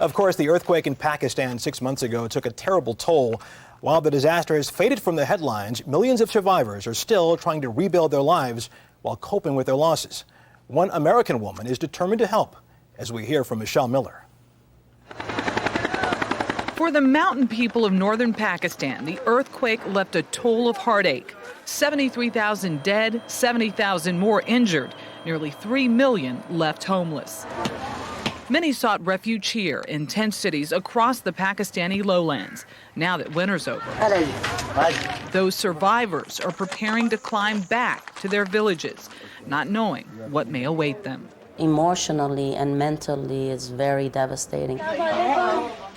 Of course, the earthquake in Pakistan 6 months ago took a terrible toll. While the disaster has faded from the headlines, millions of survivors are still trying to rebuild their lives while coping with their losses. One American woman is determined to help, as we hear from Michelle Miller. For the mountain people of northern Pakistan, the earthquake left a toll of heartache. 73,000 dead, 70,000 more injured, nearly 3 million left homeless. Many sought refuge here in 10 cities across the Pakistani lowlands. Now that winter's over, those survivors are preparing to climb back to their villages, not knowing what may await them. Emotionally and mentally, it's very devastating.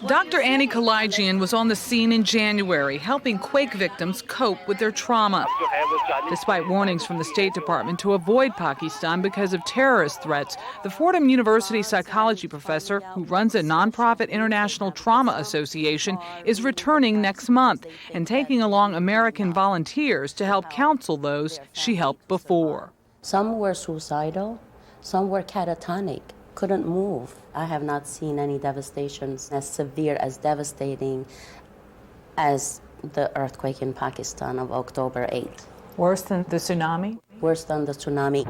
Dr. Kalayjian was on the scene in January, helping quake victims cope with their trauma. Despite warnings from the State Department to avoid Pakistan because of terrorist threats, the Fordham University psychology professor, who runs a nonprofit international trauma association, is returning next month and taking along American volunteers to help counsel those she helped before. Some were suicidal, some were catatonic, couldn't move. I have not seen any devastations as severe, as devastating as the earthquake in Pakistan of October 8th. Worse than the tsunami? Worse than the tsunami.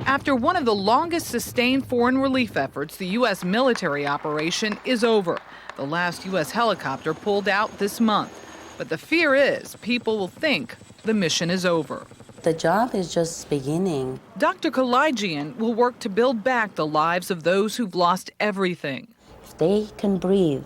After one of the longest sustained foreign relief efforts, the U.S. military operation is over. The last U.S. helicopter pulled out this month. But the fear is people will think the mission is over. The job is just beginning. Dr. Kalayjian will work to build back the lives of those who've lost everything. If they can breathe,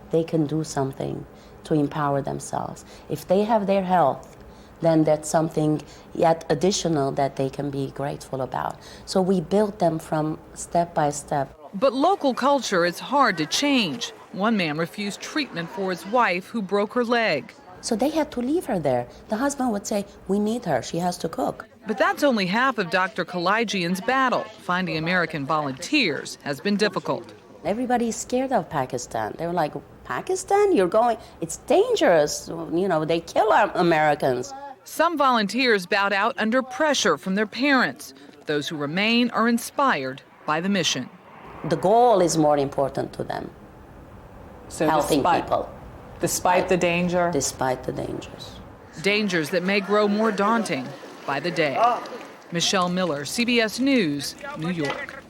they can do something to empower themselves. If they have their health, then that's something yet additional that they can be grateful about. So we build them from step by step. But local culture is hard to change. One man refused treatment for his wife who broke her leg. So they had to leave her there. The husband would say, we need her, she has to cook. But that's only half of Dr. Kalayjian's battle. Finding American volunteers has been difficult. Everybody's scared of Pakistan. They were like, Pakistan? You're going, it's dangerous. You know, they kill our Americans. Some volunteers bowed out under pressure from their parents. Those who remain are inspired by the mission. The goal is more important to them. So helping people. Despite the danger? Despite the dangers. Dangers that may grow more daunting by the day. Michelle Miller, CBS News, New York.